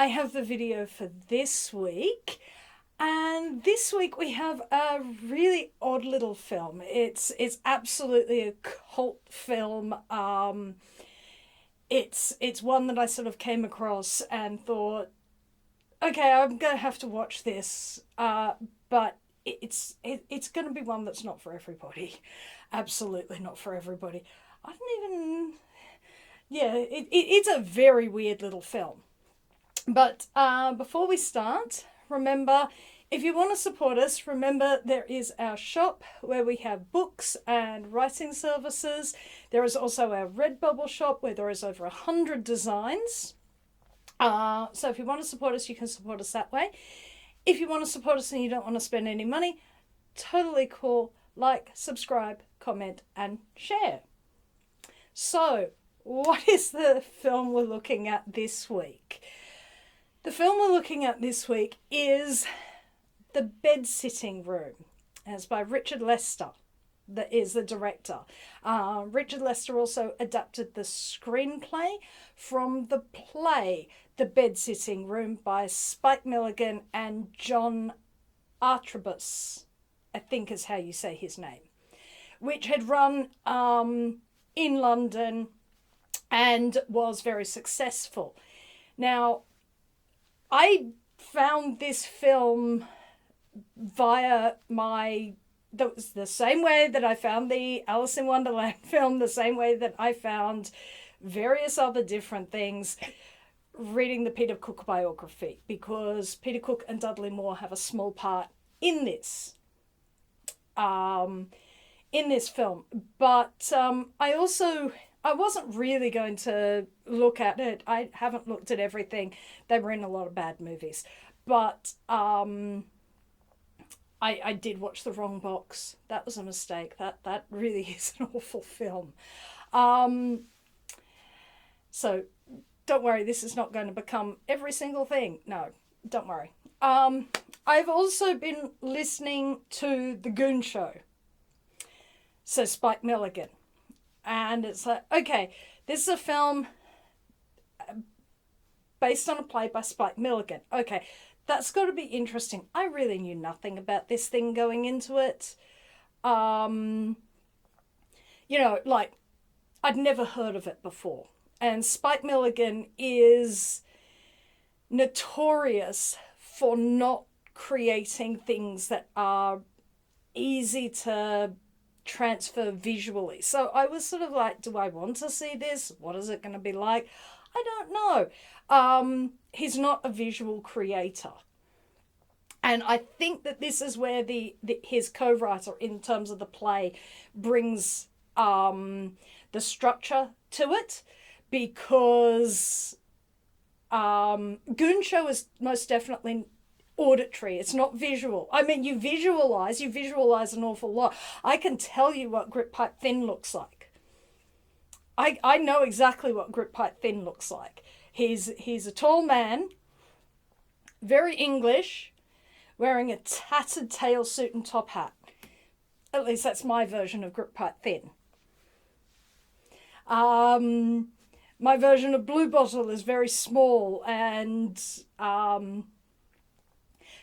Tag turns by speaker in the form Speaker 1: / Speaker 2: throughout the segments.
Speaker 1: I have the video for this week. And this week we have a really odd little film. It's absolutely a cult film. It's one that I sort of came across and thought, okay, I'm gonna have to watch this. But it's gonna be one that's not for everybody. Absolutely not for everybody. I don't even. Yeah, it's a very weird little film. But before we start, remember, if you want to support us, remember there is our shop where we have books and writing services. There is also our Redbubble shop where there is over 100 designs. So if you want to support us, you can support us that way. If you want to support us and you don't want to spend any money, totally cool. Like, subscribe, comment, and share. So, what is the film we're looking at this week? The film we're looking at this week is The Bed-Sitting Room. And it's by Richard Lester, that is the director. Richard Lester also adapted the screenplay from the play The Bed-Sitting Room by Spike Milligan and John Artrobus, I think is how you say his name, which had run in London and was very successful. Now, I found this film via the same way that I found the Alice in Wonderland film, the same way that I found various other different things reading the Peter Cook biography, because Peter Cook and Dudley Moore have a small part in this film. But I wasn't really going to look at it. I haven't looked at everything. They were in a lot of bad movies. But I did watch The Wrong Box. That was a mistake. That really is an awful film. So don't worry, this is not going to become every single thing. No, don't worry. I've also been listening to The Goon Show. So Spike Milligan. And it's like, okay, this is a film based on a play by Spike Milligan. Okay, that's got to be interesting. I really knew nothing about this thing going into it. Like, I'd never heard of it before. And Spike Milligan is notorious for not creating things that are easy to transfer visually. So I was sort of like, do I want to see this? What is it going to be like? I don't know. He's not a visual creator. And I think that this is where his co-writer in terms of the play brings the structure to it, because Goon Show is most definitely auditory. It's not visual. I mean, you visualize an awful lot. I can tell you what Grip Pipe Thin looks like. I know exactly what Grip Pipe Thin looks like. He's a tall man, very English, wearing a tattered tail suit and top hat. At least that's my version of Grip Pipe Thin. My version of Blue Bottle is very small and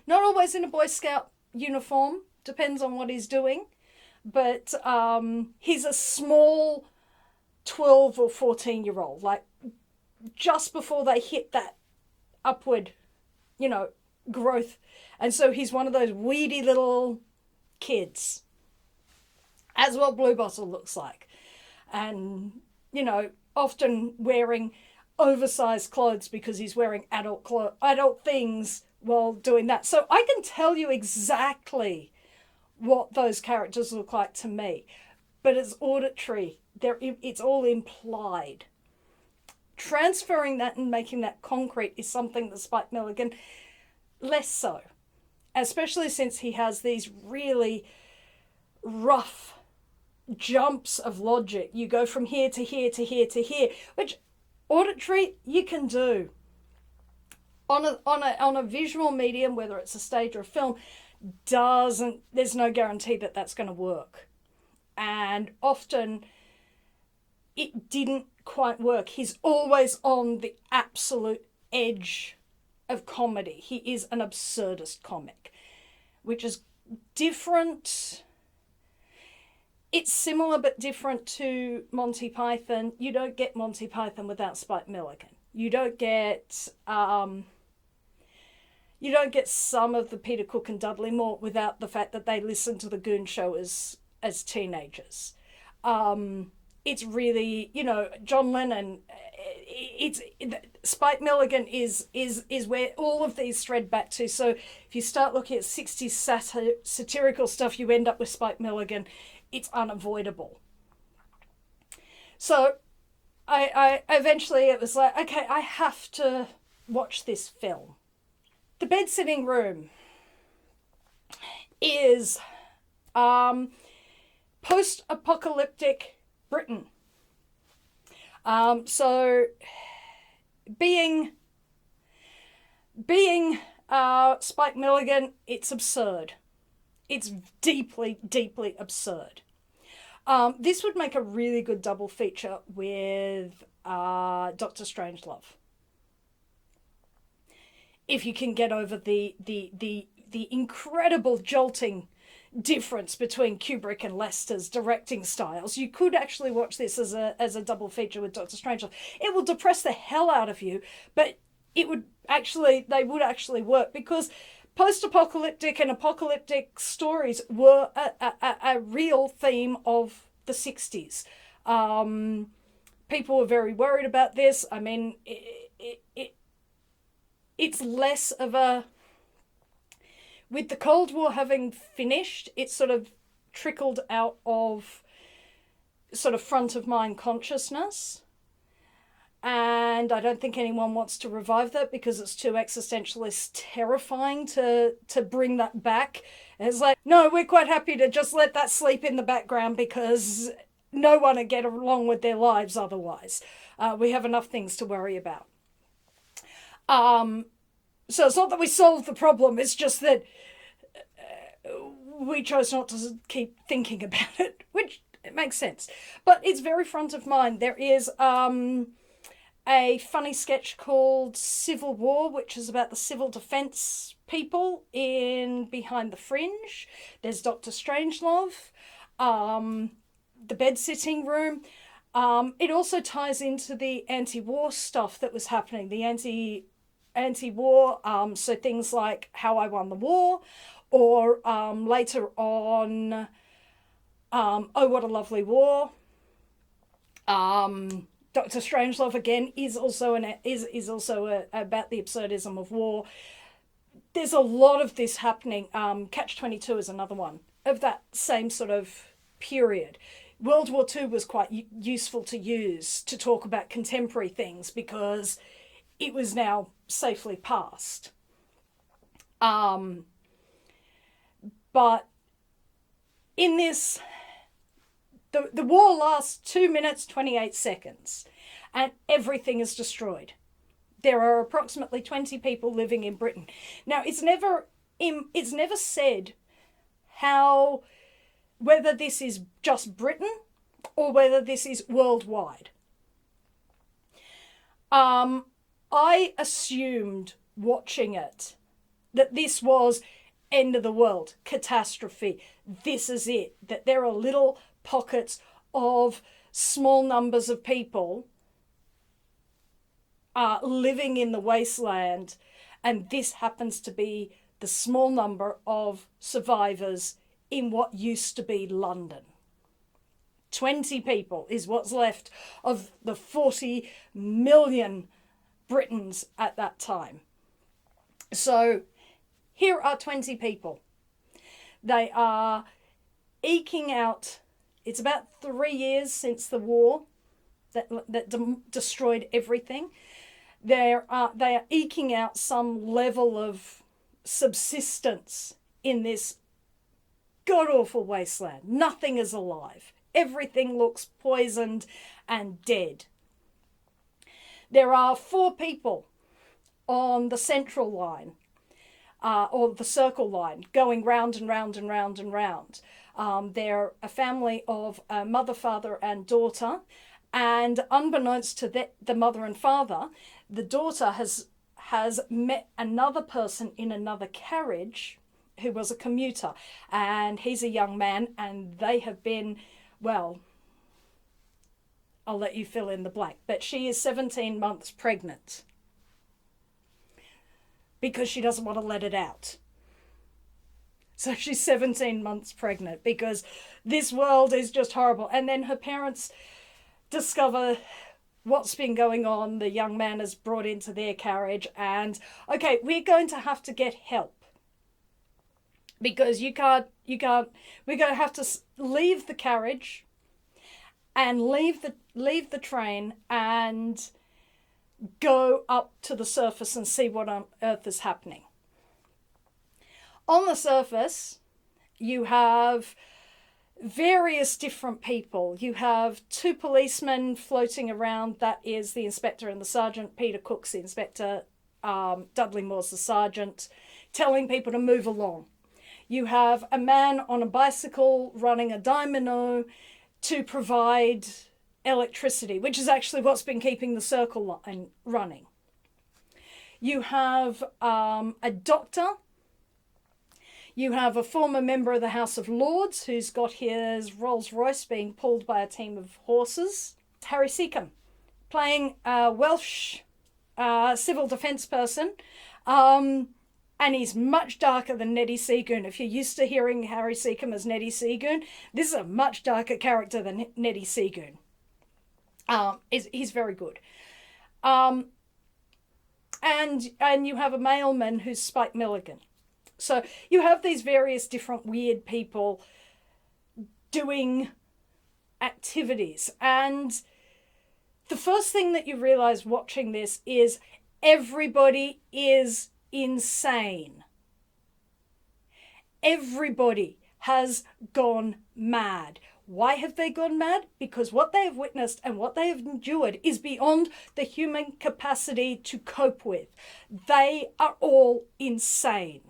Speaker 1: not always in a Boy Scout uniform, depends on what he's doing, but he's a small 12 or 14-year-old, like just before they hit that upward, growth. And so he's one of those weedy little kids, as what Blue Bottle looks like. And, often wearing oversized clothes because he's wearing adult things while doing that. So I can tell you exactly what those characters look like to me, but it's auditory. It's all implied. Transferring that and making that concrete is something that Spike Milligan less so, especially since he has these really rough jumps of logic. You go from here to here to here to here, which auditory you can do. On a visual medium, whether it's a stage or a film, there's no guarantee that that's going to work. And often it didn't quite work. He's always on the absolute edge of comedy. He is an absurdist comic, which is different. It's similar but different to Monty Python. You don't get Monty Python without Spike Milligan. You don't get some of the Peter Cook and Dudley Moore without the fact that they listened to the Goon Show as teenagers. It's really, John Lennon. Spike Milligan is where all of these thread back to. So if you start looking at 60s satirical stuff, you end up with Spike Milligan. It's unavoidable. So I eventually, it was like, okay, I have to watch this film. The Bed-Sitting Room is post-apocalyptic Britain. So being Spike Milligan, it's absurd. It's deeply, deeply absurd. This would make a really good double feature with Dr. Strangelove. If you can get over the incredible jolting difference between Kubrick and Lester's directing styles, you could actually watch this as a double feature with Dr. Strangelove. It will depress the hell out of you, but they would actually work, because post-apocalyptic and apocalyptic stories were a real theme of the 60s. People were very worried about this. I mean, it's less of a... With the Cold War having finished, it sort of trickled out of sort of front of mind consciousness. And I don't think anyone wants to revive that because it's too existentialist terrifying to bring that back. And it's like, no, we're quite happy to just let that sleep in the background because no one will get along with their lives otherwise. We have enough things to worry about. So it's not that we solved the problem, it's just that we chose not to keep thinking about it, which it makes sense. But it's very front of mind. There is a funny sketch called Civil War, which is about the civil defense people in Behind the Fringe. There's Dr. Strangelove, the Bed-Sitting Room. It also ties into the anti-war stuff that was happening, the anti-war, so things like How I Won the War, or later on, Oh, What a Lovely War. Dr. Strangelove again is also about the absurdism of war. There's a lot of this happening. Catch-22 is another one of that same sort of period. World War II was quite useful to use to talk about contemporary things because it was now safely past. But in this, the war lasts 2 minutes, 28 seconds, and everything is destroyed. There are approximately 20 people living in Britain. Now, it's never said whether this is just Britain or whether this is worldwide. I assumed watching it that this was end of the world, catastrophe. This is it. That there are little pockets of small numbers of people living in the wasteland, and this happens to be the small number of survivors in what used to be London. 20 people is what's left of the 40 million Britons at that time. So here are 20 people. They are eking out, it's about 3 years since the war that destroyed everything. They are eking out some level of subsistence in this god-awful wasteland. Nothing is alive. Everything looks poisoned and dead. There are 4 people on the central line, or the circle line, going round and round and round and round. They're a family of a mother, father, and daughter. And unbeknownst to the mother and father, the daughter has has met another person in another carriage who was a commuter, and he's a young man, and they have been, well, I'll let you fill in the blank, but she is 17 months pregnant because she doesn't want to let it out. So she's 17 months pregnant because this world is just horrible. And then her parents discover what's been going on. The young man is brought into their carriage, and okay, we're going to have to get help because we're going to have to leave the carriage and leave the train and go up to the surface and see what on earth is happening. On the surface, you have various different people. You have two policemen floating around. That is the inspector and the sergeant. Peter Cook's the inspector. Dudley Moore's the sergeant, telling people to move along. You have a man on a bicycle running a dynamo to provide electricity, which is actually what's been keeping the circle line running. You have a doctor. You have a former member of the House of Lords who's got his Rolls Royce being pulled by a team of horses. Harry Seacombe, playing a Welsh civil defence person. And he's much darker than Neddy Seagoon. If you're used to hearing Harry Seacombe as Neddy Seagoon, this is a much darker character than Neddy Seagoon. He's very good. And you have a mailman who's Spike Milligan. So you have these various different weird people doing activities. And the first thing that you realize watching this is everybody is insane. Everybody has gone mad. Why have they gone mad? Because what they have witnessed and what they have endured is beyond the human capacity to cope with. They are all insane.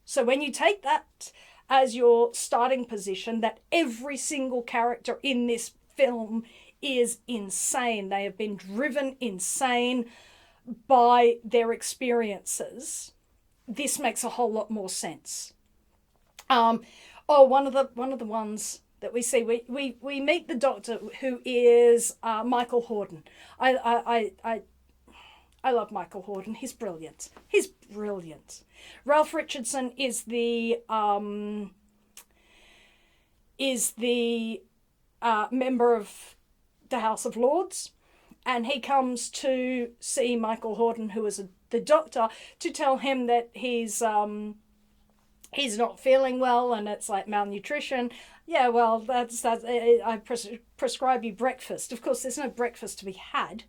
Speaker 1: So when you take that as your starting position, that every single character in this film is insane. They have been driven insane by their experiences. This makes a whole lot more sense. One of the ones that we see, we meet the doctor, who is Michael Hordern. I love Michael Hordern. He's brilliant. He's brilliant. Ralph Richardson is the member of the House of Lords, and he comes to see Michael Hordern, who is the doctor, to tell him that he's not feeling well, and it's like malnutrition. Yeah, well, that's I prescribe you breakfast. Of course, there's no breakfast to be had,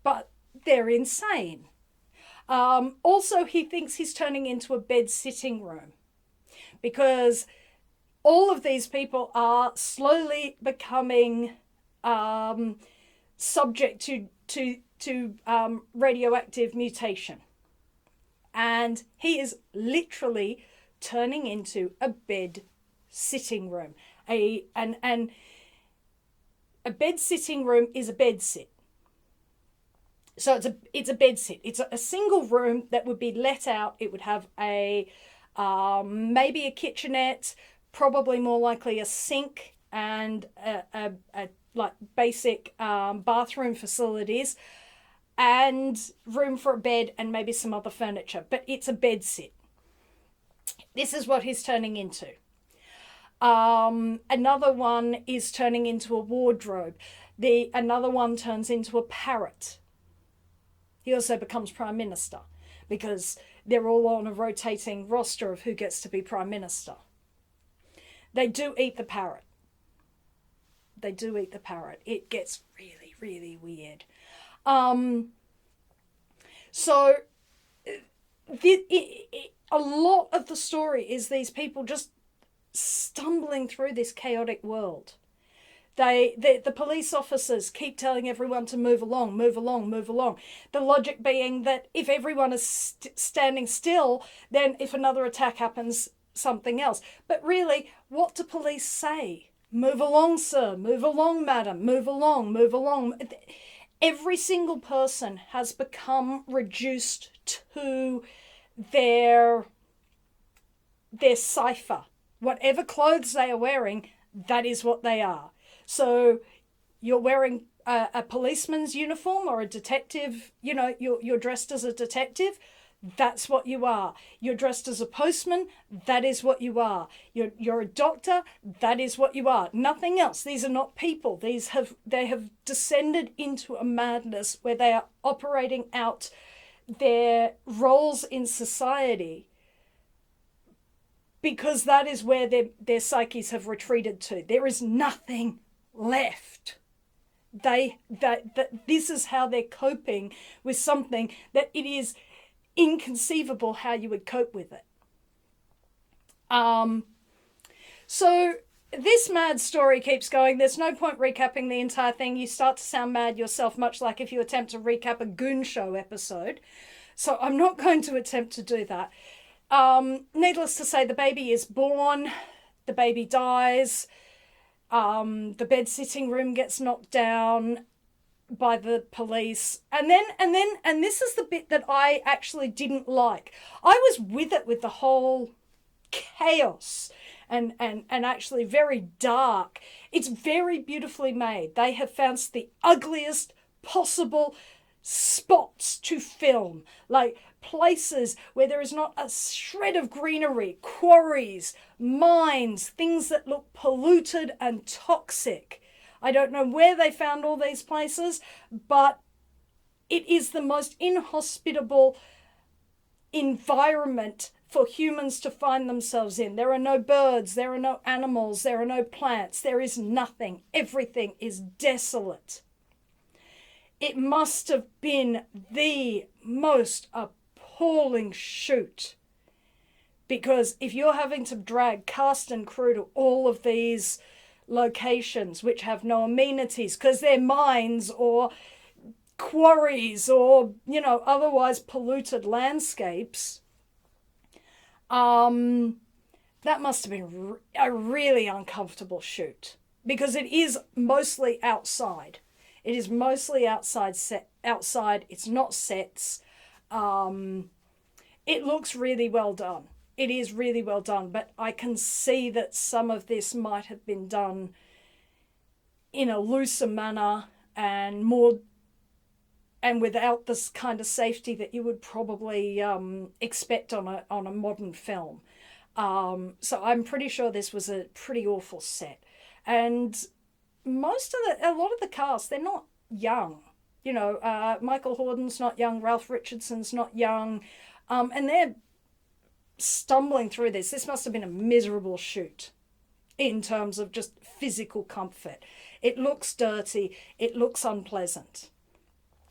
Speaker 1: but they're insane. Also, he thinks he's turning into a bed-sitting room because all of these people are slowly becoming subject to radioactive mutation. And he is literally turning into a bed-sitting room. A bed-sitting room is a bed sit. So it's a bed sit. It's a single room that would be let out. It would have maybe a kitchenette, probably more likely a sink, and a like basic bathroom facilities, and room for a bed and maybe some other furniture. But it's a bed sit. This is what he's turning into. Another one is turning into a wardrobe. Another one turns into a parrot. He also becomes Prime Minister because they're all on a rotating roster of who gets to be Prime Minister. They do eat the parrot. They do eat the parrot. It gets really, really weird. So a lot of the story is these people just stumbling through this chaotic world. The police officers keep telling everyone to move along, move along, move along. The logic being that if everyone is standing still, then if another attack happens, something else. But really, what do police say? Move along, sir. Move along, madam. Move along, move along. Every single person has become reduced to their cipher. Whatever clothes they are wearing, that is what they are. So you're wearing a policeman's uniform or a detective, you're dressed as a detective, that's what you are. You're dressed as a postman, that is what you are. You're a doctor, that is what you are. Nothing else. These are not people. They have descended into a madness where they are operating out their roles in society, because that is where their psyches have retreated to. There is nothing left. This is how they're coping with something that it is inconceivable how you would cope with it. So this mad story keeps going. There's no point recapping the entire thing. You start to sound mad yourself, much like if you attempt to recap a Goon Show episode. So I'm not going to attempt to do that. Needless to say, the baby is born, the baby dies, the bed sitting room gets knocked down by the police, and this is the bit that I actually didn't like. I was with it, with the whole chaos and actually very dark. It's very beautifully made. They have found the ugliest possible spots to film, like places where there is not a shred of greenery, quarries, mines, things that look polluted and toxic. I don't know where they found all these places, but it is the most inhospitable environment for humans to find themselves in. There are no birds, there are no animals, there are no plants, there is nothing. Everything is desolate. It must have been the most appalling shoot, because if you're having to drag cast and crew to all of these locations which have no amenities because they're mines or quarries or otherwise polluted landscapes, that must have been a really uncomfortable shoot, because it is mostly outside. It is mostly outside. It's not sets. It looks really well done. It is really well done, but I can see that some of this might have been done in a looser manner and without this kind of safety that you would probably expect on a modern film. So I'm pretty sure this was a pretty awful set, and a lot of the cast, they're not young. Michael Horden's not young, Ralph Richardson's not young, and they're stumbling through this. This must have been a miserable shoot in terms of just physical comfort. It looks dirty, it looks unpleasant.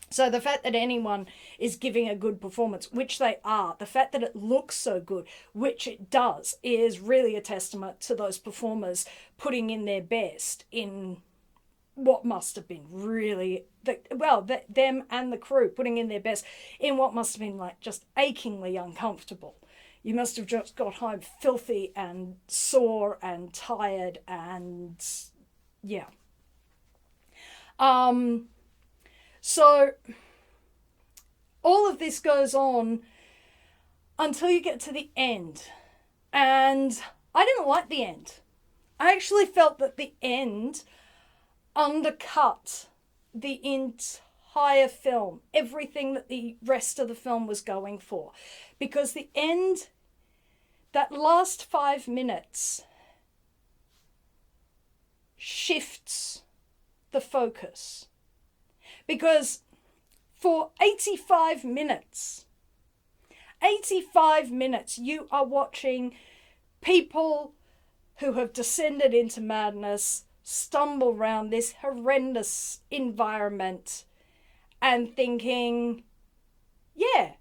Speaker 1: So the fact that anyone is giving a good performance, which they are, the fact that it looks so good, which it does, is really a testament to those performers putting in their best in what must have been really, them and the crew putting in their best in what must have been like just achingly uncomfortable. You must have just got home filthy and sore and tired and yeah. So all of this goes on until you get to the end. And I didn't like the end. I actually felt that the end undercut the entire film, everything that the rest of the film was going for. Because the end, that last 5 minutes, shifts the focus. Because for 85 minutes, you are watching people who have descended into madness stumble around this horrendous environment and thinking, yeah,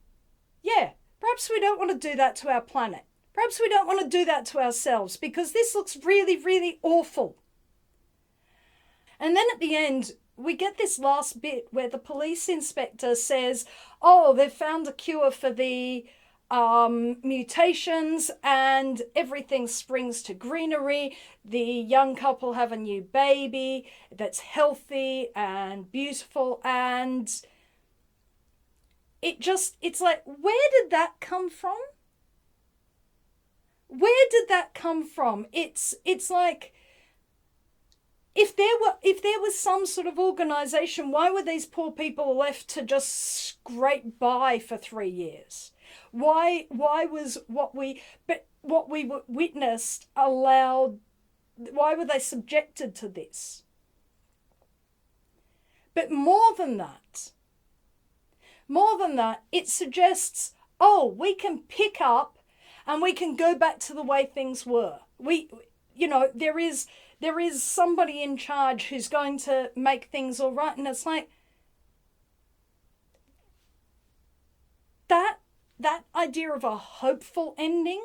Speaker 1: perhaps we don't want to do that to our planet. Perhaps we don't want to do that to ourselves, because this looks really, really awful. And then at the end, we get this last bit where the police inspector says, oh, they've found a cure for the mutations, and everything springs to greenery. The young couple have a new baby that's healthy and beautiful, and it's like, where did that come from? Where did that come from? It's like, if there was some sort of organization, why were these poor people left to just scrape by for 3 years? Why was what we witnessed allowed? Why were they subjected to this? But more than that, it suggests, oh, we can pick up and we can go back to the way things were. There is somebody in charge who's going to make things all right. And it's like, that idea of a hopeful ending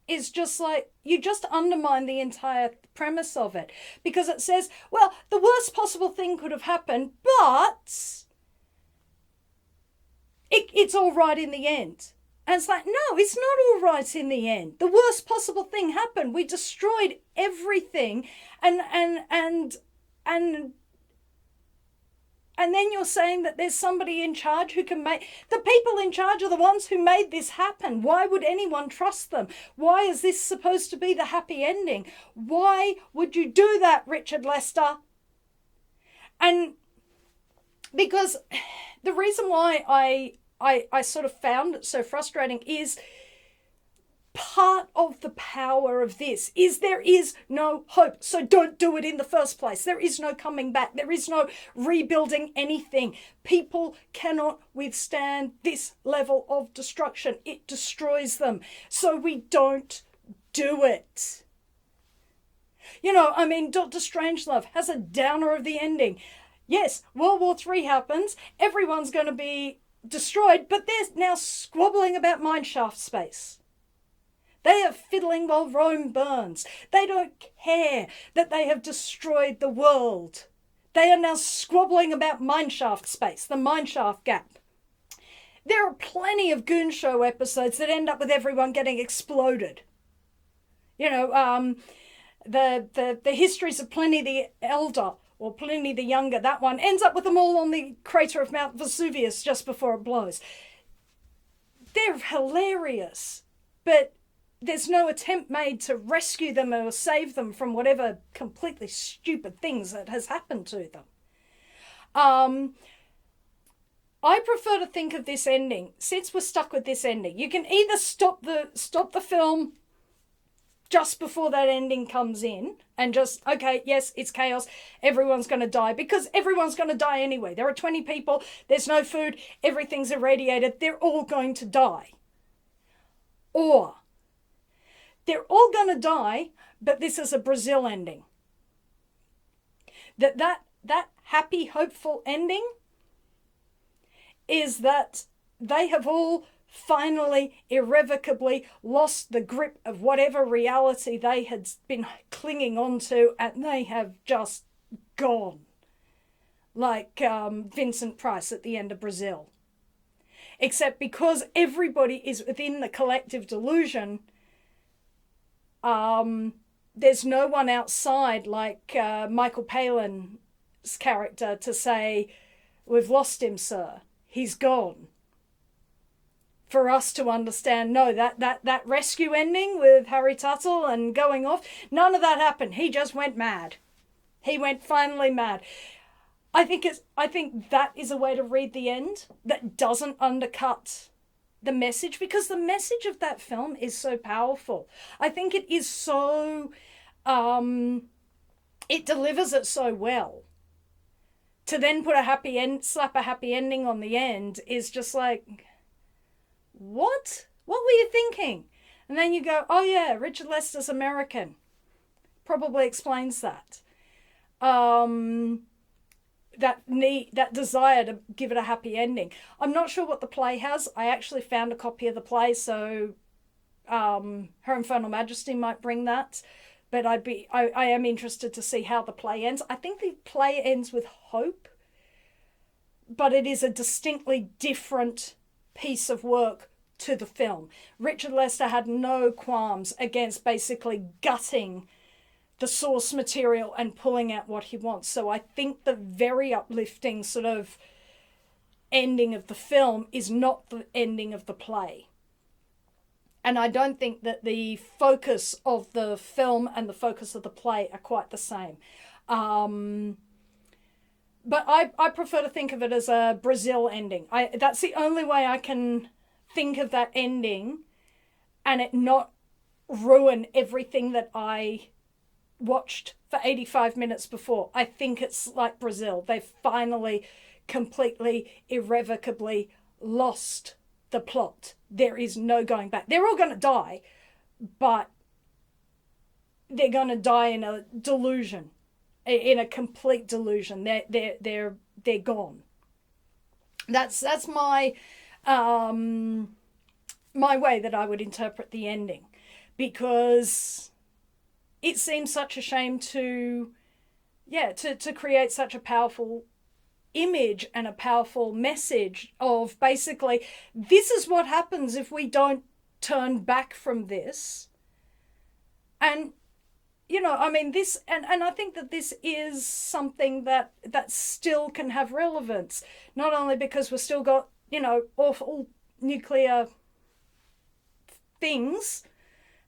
Speaker 1: is just like, you just undermine the entire premise of it. Because it says, well, the worst possible thing could have happened, but it's all right in the end. And it's like, no, it's not all right in the end. The worst possible thing happened. We destroyed everything, and then you're saying that there's somebody in charge who can make... The people in charge are the ones who made this happen. Why would anyone trust them? Why is this supposed to be the happy ending? Why would you do that, Richard Lester? And because the reason why I sort of found it so frustrating is part of the power of this is there is no hope. So don't do it in the first place. There is no coming back. There is no rebuilding anything. People cannot withstand this level of destruction. It destroys them. So we don't do it. Dr. Strangelove has a downer of the ending. Yes, World War III happens. Everyone's going to be destroyed, but they're now squabbling about mineshaft space. They are fiddling while Rome burns. They don't care that they have destroyed the world. They are now squabbling about mineshaft space, the mineshaft gap. There are plenty of Goon Show episodes that end up with everyone getting exploded. The histories of Pliny the Elder or Pliny the Younger, that one ends up with them all on the crater of Mount Vesuvius just before it blows. They're hilarious, but there's no attempt made to rescue them or save them from whatever completely stupid things that has happened to them. I prefer to think of this ending, since we're stuck with this ending, you can either stop the film just before that ending comes in and just, okay, yes, it's chaos, everyone's going to die, because everyone's going to die anyway. There are 20 people, there's no food, everything's irradiated, they're all going to die. Or they're all going to die, but this is a Brazil ending. That happy, hopeful ending is that they have all finally, irrevocably lost the grip of whatever reality they had been clinging on to, and they have just gone. Like Vincent Price at the end of Brazil. Except because everybody is within the collective delusion, there's no one outside like Michael Palin's character to say, we've lost him, sir. He's gone. For us to understand, no, that rescue ending with Harry Tuttle and going off, none of that happened. He just went mad. He went finally mad. I think that is a way to read the end that doesn't undercut the message, because the message of that film is so powerful. I think it is so, it delivers it so well. To then put slap a happy ending on the end is just like, what were you thinking? And then you go, oh yeah, Richard Lester's American. Probably explains that. That desire to give it a happy ending. I'm not sure what the play has. I actually found a copy of the play, so Her Infernal Majesty might bring that. But I am interested to see how the play ends. I think the play ends with hope, but it is a distinctly different piece of work to the film. Richard Lester had no qualms against basically gutting the source material and pulling out what he wants. So I think the very uplifting sort of ending of the film is not the ending of the play. And I don't think that the focus of the film and the focus of the play are quite the same. But I prefer to think of it as a Brazil ending. That's the only way I can think of that ending and it not ruin everything that I watched for 85 minutes before. I think it's like Brazil. They've finally completely, irrevocably lost the plot. There is no going back. They're all going to die, but they're going to die in a delusion, in a complete delusion. They're gone. That's my my way that I would interpret the ending, because it seems such a shame to create such a powerful image and a powerful message of basically, this is what happens if we don't turn back from this. And, you know, I mean, this, and I think that this is something that still can have relevance, not only because we've still got, you know, awful nuclear things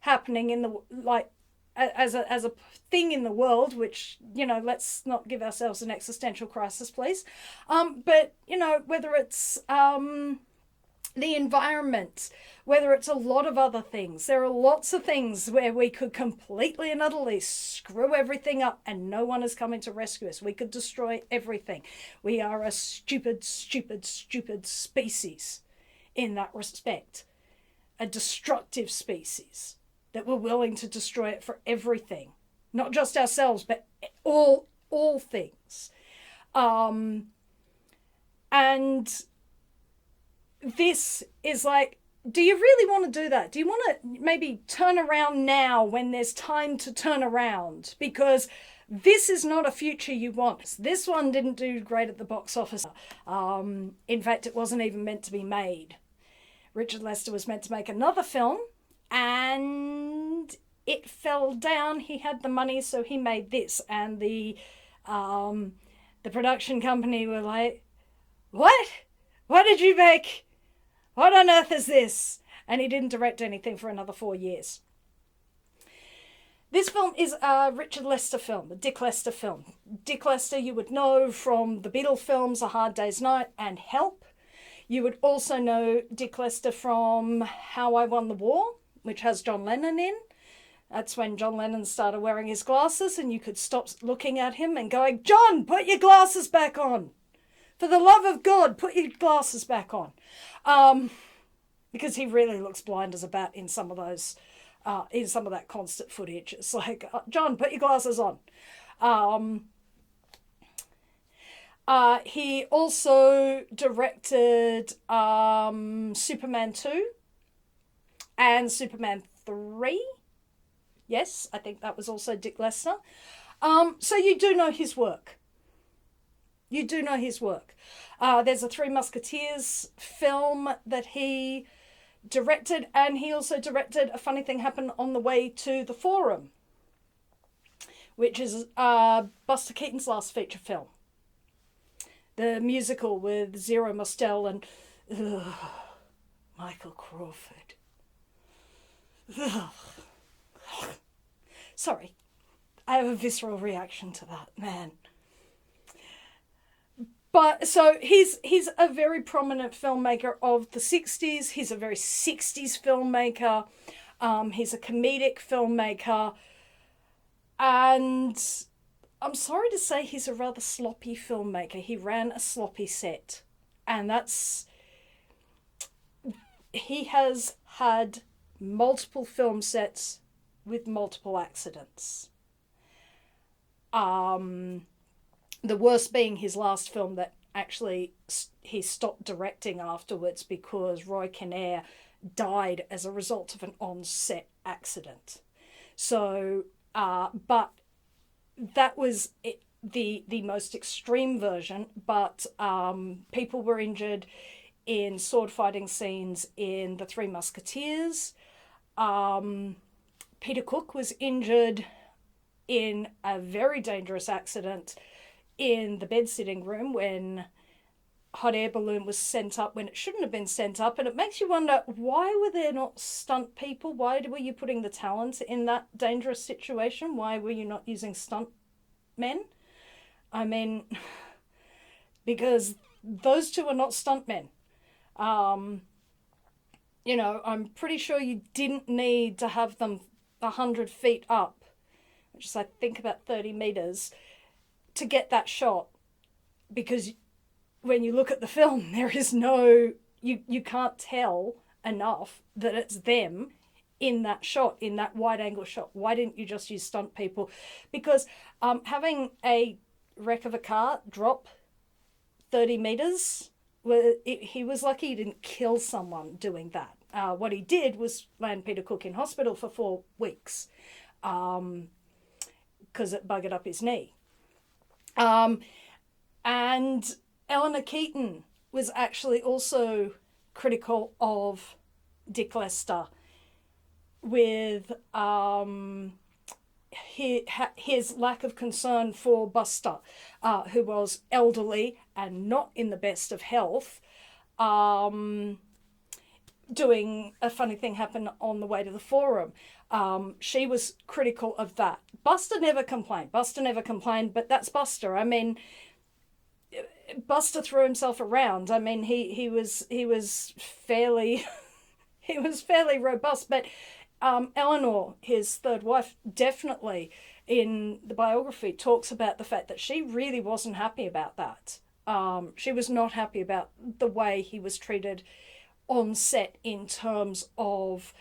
Speaker 1: happening in the, like, as a thing in the world, which, you know, let's not give ourselves an existential crisis, please. But, you know, whether it's the environment, whether it's a lot of other things, there are lots of things where we could completely and utterly screw everything up and no one is coming to rescue us. We could destroy everything. We are a stupid, stupid, stupid species in that respect. A destructive species that we're willing to destroy it for everything, not just ourselves, but all things. And this is like, do you really want to do that? Do you want to maybe turn around now when there's time to turn around? Because this is not a future you want. This one didn't do great at the box office. In fact, it wasn't even meant to be made. Richard Lester was meant to make another film, and it fell down. He had the money, so he made this. And the production company were like, what? What did you make? What on earth is this? And he didn't direct anything for another 4 years. This film is a Richard Lester film, a Dick Lester film. Dick Lester you would know from the Beatles films, A Hard Day's Night and Help. You would also know Dick Lester from How I Won the War, which has John Lennon in. That's when John Lennon started wearing his glasses and you could stop looking at him and going, John, put your glasses back on. For the love of God, put your glasses back on. Because he really looks blind as a bat in some of those, in some of that concert footage. It's like, John, put your glasses on. He also directed Superman 2 and Superman 3. Yes, I think that was also Dick Lester. So you do know his work. You do know his work. There's a Three Musketeers film that he directed, and he also directed A Funny Thing Happened on the Way to the Forum, which is Buster Keaton's last feature film. The musical with Zero Mostel and Michael Crawford. Sorry, I have a visceral reaction to that, man. But so he's a very prominent filmmaker of the 60s. He's a very 60s filmmaker. He's a comedic filmmaker. And I'm sorry to say he's a rather sloppy filmmaker. He ran a sloppy set. And he has had multiple film sets with multiple accidents. The worst being his last film that actually he stopped directing afterwards because Roy Kinnear died as a result of an on-set accident. So, but that was the most extreme version, but people were injured in sword fighting scenes in The Three Musketeers. Peter Cook was injured in a very dangerous accident in the bed-sitting room when hot air balloon was sent up when it shouldn't have been sent up. And it makes you wonder, why were there not stunt people? Why were you putting the talent in that dangerous situation? Why were you not using stunt men? I mean, because those two are not stunt men. You know, I'm pretty sure you didn't need to have them 100 feet up, which is I think about 30 meters, to get that shot, because when you look at the film, there is no, you can't tell enough that it's them in that shot, in that wide angle shot. Why didn't you just use stunt people? Because having a wreck of a car drop 30 meters, he was lucky he didn't kill someone doing that. What he did was land Peter Cook in hospital for 4 weeks because it buggered up his knee. And Eleanor Keaton was actually also critical of Dick Lester with his lack of concern for Buster, who was elderly and not in the best of health. Doing a funny thing happened on the way to the forum. She was critical of that. Buster never complained, but that's Buster. I mean, Buster threw himself around. I mean, he was fairly he was fairly robust, but Eleanor, his third wife, definitely in the biography talks about the fact that she really wasn't happy about that. She was not happy about the way he was treated on set in terms of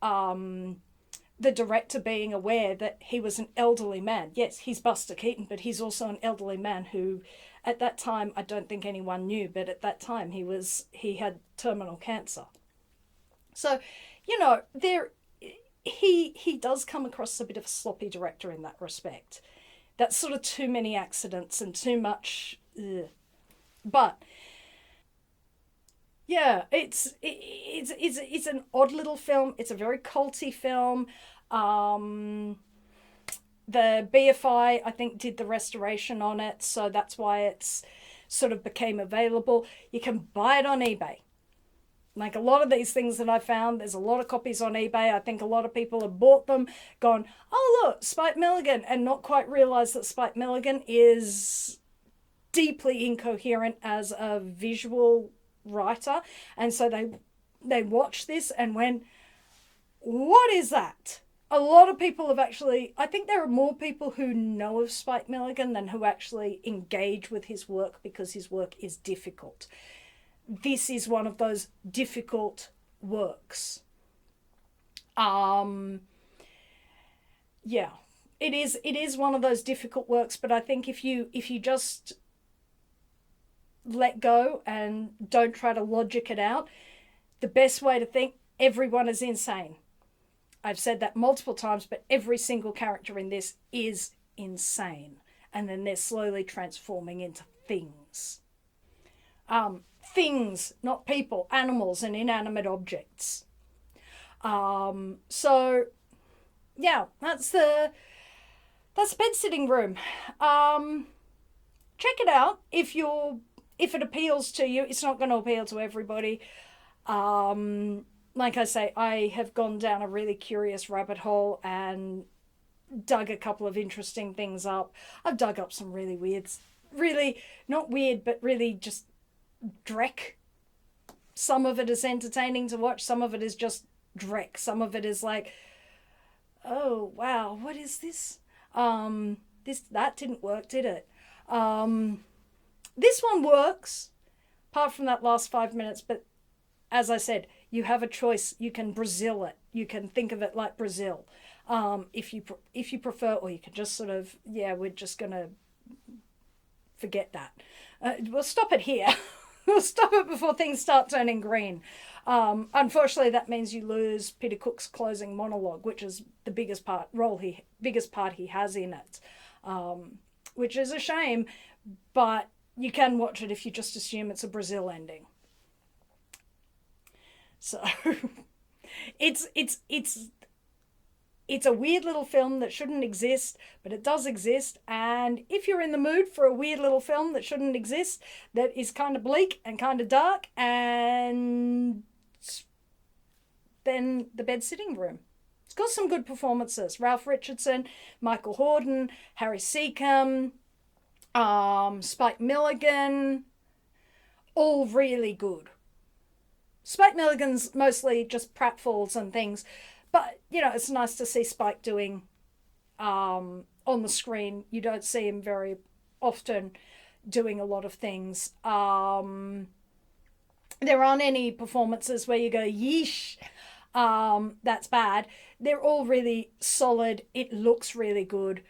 Speaker 1: the director being aware that he was an elderly man. Yes, he's Buster Keaton, but he's also an elderly man who, at that time, I don't think anyone knew, but at that time he had terminal cancer. So, you know, he does come across a bit of a sloppy director in that respect. That's sort of too many accidents and too much. Ugh. But yeah, it's an odd little film. It's a very culty film. The BFI, I think, did the restoration on it, so that's why it's sort of became available. You can buy it on eBay. Like a lot of these things that I found, there's a lot of copies on eBay. I think a lot of people have bought them, gone, oh look, Spike Milligan, and not quite realised that Spike Milligan is deeply incoherent as a visual writer. And so they watched this and went, what is that? A lot of people have actually, I think there are more people who know of Spike Milligan than who actually engage with his work because his work is difficult. This is one of those difficult works. Yeah, it is one of those difficult works, but I think if you just let go and don't try to logic it out, the best way to think, everyone is insane. I've said that multiple times, but every single character in this is insane. And then they're slowly transforming into things. Things, not people, animals and inanimate objects. So, yeah, that's the bed-sitting room. Check it out if it appeals to you. It's not going to appeal to everybody. Like I say, I have gone down a really curious rabbit hole and dug a couple of interesting things up. I've dug up some really weird, really not weird, but really just dreck. Some of it is entertaining to watch. Some of it is just dreck. Some of it is like, oh wow, what is this? That didn't work, did it? This one works, apart from that last 5 minutes, but as I said, you have a choice. You can Brazil it. You can think of it like Brazil, if you prefer, or you can just sort of, yeah, we're just gonna forget that. We'll stop it here. We'll stop it before things start turning green. Unfortunately, that means you lose Peter Cook's closing monologue, which is the biggest part he has in it, which is a shame, but you can watch it if you just assume it's a Brazil ending. So it's a weird little film that shouldn't exist, but it does exist. And if you're in the mood for a weird little film that shouldn't exist, that is kind of bleak and kind of dark, and then The Bed Sitting Room. It's got some good performances. Ralph Richardson, Michael Hordern, Harry Seacombe, Spike Milligan, all really good. Spike Milligan's mostly just pratfalls and things, but, you know, it's nice to see Spike doing on the screen. You don't see him very often doing a lot of things. There aren't any performances where you go, yeesh, that's bad. They're all really solid. It looks really good.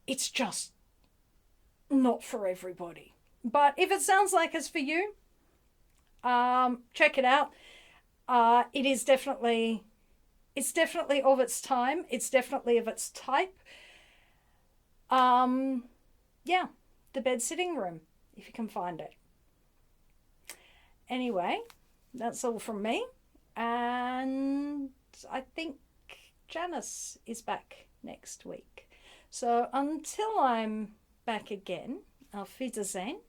Speaker 1: It's just not for everybody. But if it sounds like it's for you, check it out. It's definitely of its time. It's definitely of its type. Yeah, The Bed Sitting Room, if you can find it. Anyway, that's all from me. And I think Janice is back next week. So until I'm back again, auf Wiedersehen.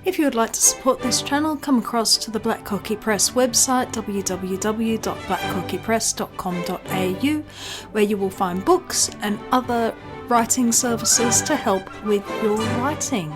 Speaker 1: If you would like to support this channel, come across to the Black Cockie Press website, www.blackcockiepress.com.au, where you will find books and other writing services to help with your writing.